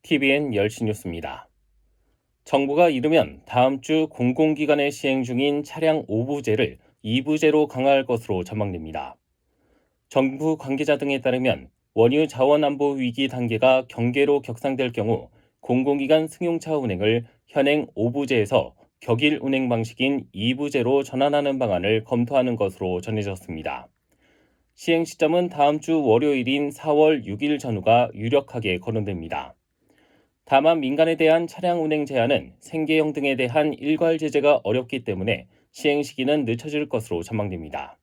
TVN 10시 뉴스입니다. 정부가 이르면 다음 주 공공기관에 시행 중인 차량 오부제를 2부제로 강화할 것으로 전망됩니다. 정부 관계자 등에 따르면 원유 자원 안보 위기 단계가 경계로 격상될 경우 공공기관 승용차 운행을 현행 5부제에서 격일 운행 방식인 2부제로 전환하는 방안을 검토하는 것으로 전해졌습니다. 시행 시점은 다음 주 월요일인 4월 6일 전후가 유력하게 거론됩니다. 다만 민간에 대한 차량 운행 제한은 생계형 등에 대한 일괄 제재가 어렵기 때문에 시행 시기는 늦춰질 것으로 전망됩니다.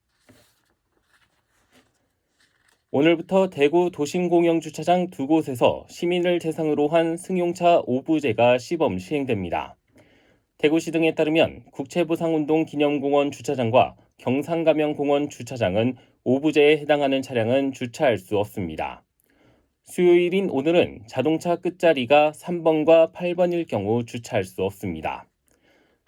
오늘부터 대구 도심공영주차장 2곳에서 시민을 대상으로 한 승용차 오부제가 시범 시행됩니다. 대구시 등에 따르면 국채보상운동 기념공원 주차장과 경상가명공원 주차장은 오부제에 해당하는 차량은 주차할 수 없습니다. 수요일인 오늘은 자동차 끝자리가 3번과 8번일 경우 주차할 수 없습니다.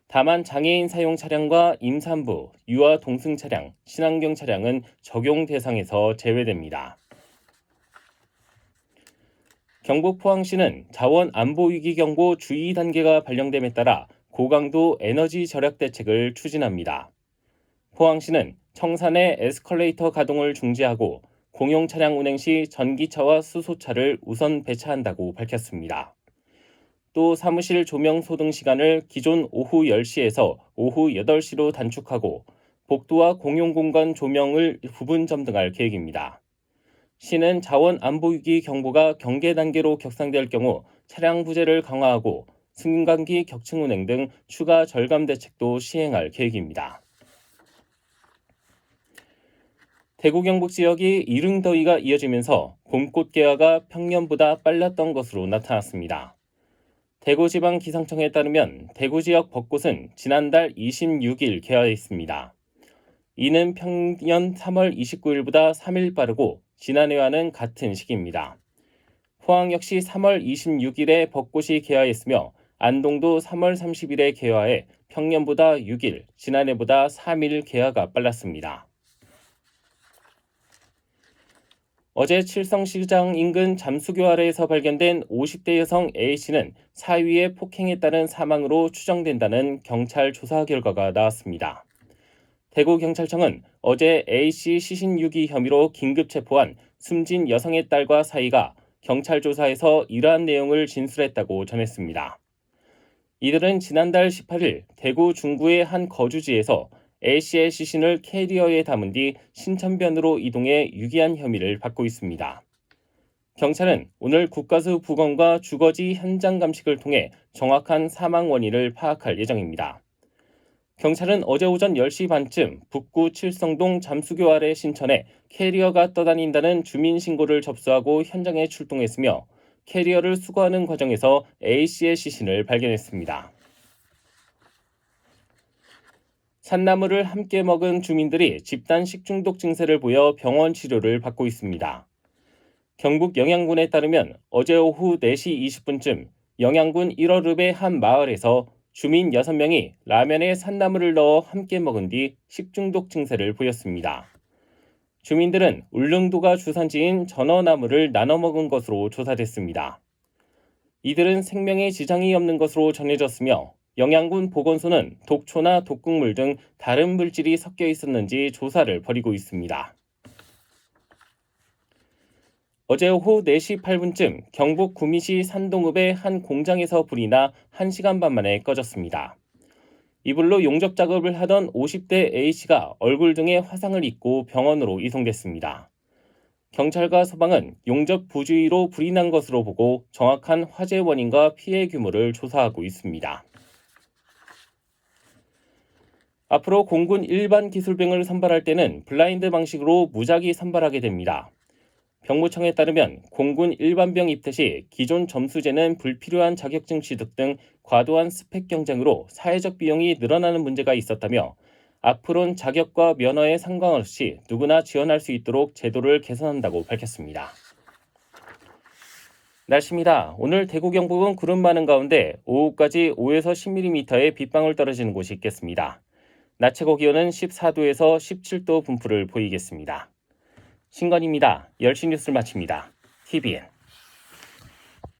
다만 장애인 사용 차량과 임산부, 유아 동승 차량, 친환경 차량은 적용 대상에서 제외됩니다. 경북 포항시는 자원 안보 위기 경보 주의 단계가 발령됨에 따라 고강도 에너지 절약 대책을 추진합니다. 포항시는 청산의 에스컬레이터 가동을 중지하고 공용 차량 운행 시 전기차와 수소차를 우선 배차한다고 밝혔습니다. 또 사무실 조명 소등 시간을 기존 오후 10시에서 오후 8시로 단축하고 복도와 공용 공간 조명을 부분 점등할 계획입니다. 시는 자원 안보 위기 경보가 경계 단계로 격상될 경우 차량 부재를 강화하고 승강기 격층 운행 등 추가 절감 대책도 시행할 계획입니다. 대구 경북 지역이 이른 더위가 이어지면서 봄꽃 개화가 평년보다 빨랐던 것으로 나타났습니다. 대구지방기상청에 따르면 대구 지역 벚꽃은 지난달 26일 개화했습니다. 이는 평년 3월 29일보다 3일 빠르고 지난해와는 같은 시기입니다. 포항 역시 3월 26일에 벚꽃이 개화했으며 안동도 3월 30일에 개화해 평년보다 6일, 지난해보다 3일 개화가 빨랐습니다. 어제 칠성시장 인근 잠수교 아래에서 발견된 50대 여성 A씨는 사위의 폭행에 따른 사망으로 추정된다는 경찰 조사 결과가 나왔습니다. 대구경찰청은 어제 A씨 시신 유기 혐의로 긴급 체포한 숨진 여성의 딸과 사위가 경찰 조사에서 이러한 내용을 진술했다고 전했습니다. 이들은 지난달 18일 대구 중구의 한 거주지에서 A씨의 시신을 캐리어에 담은 뒤 신천변으로 이동해 유기한 혐의를 받고 있습니다. 경찰은 오늘 국가수 부검과 주거지 현장 감식을 통해 정확한 사망 원인을 파악할 예정입니다. 경찰은 어제 오전 10시 반쯤 북구 칠성동 잠수교 아래 신천에 캐리어가 떠다닌다는 주민 신고를 접수하고 현장에 출동했으며 캐리어를 수거하는 과정에서 A씨의 시신을 발견했습니다. 산나물을 함께 먹은 주민들이 집단 식중독 증세를 보여 병원 치료를 받고 있습니다. 경북 영양군에 따르면 어제 오후 4시 20분쯤 영양군 1월읍의 한 마을에서 주민 6명이 라면에 산나물을 넣어 함께 먹은 뒤 식중독 증세를 보였습니다. 주민들은 울릉도가 주산지인 전어나물을 나눠 먹은 것으로 조사됐습니다. 이들은 생명에 지장이 없는 것으로 전해졌으며 영양군 보건소는 독초나 독극물 등 다른 물질이 섞여 있었는지 조사를 벌이고 있습니다. 어제 오후 4시 8분쯤 경북 구미시 산동읍의 한 공장에서 불이 나 1시간 반 만에 꺼졌습니다. 이불로 용접 작업을 하던 50대 A씨가 얼굴 등에 화상을 입고 병원으로 이송됐습니다. 경찰과 소방은 용접 부주의로 불이 난 것으로 보고 정확한 화재 원인과 피해 규모를 조사하고 있습니다. 앞으로 공군 일반 기술병을 선발할 때는 블라인드 방식으로 무작위 선발하게 됩니다. 병무청에 따르면 공군 일반병 입대 시 기존 점수제는 불필요한 자격증 취득 등 과도한 스펙 경쟁으로 사회적 비용이 늘어나는 문제가 있었다며 앞으로는 자격과 면허에 상관없이 누구나 지원할 수 있도록 제도를 개선한다고 밝혔습니다. 날씨입니다. 오늘 대구 경북은 구름 많은 가운데 오후까지 5에서 10mm의 빗방울 떨어지는 곳이 있겠습니다. 낮 최고 기온은 14도에서 17도 분포를 보이겠습니다. 신건입니다. 10시 뉴스를 마칩니다. TVN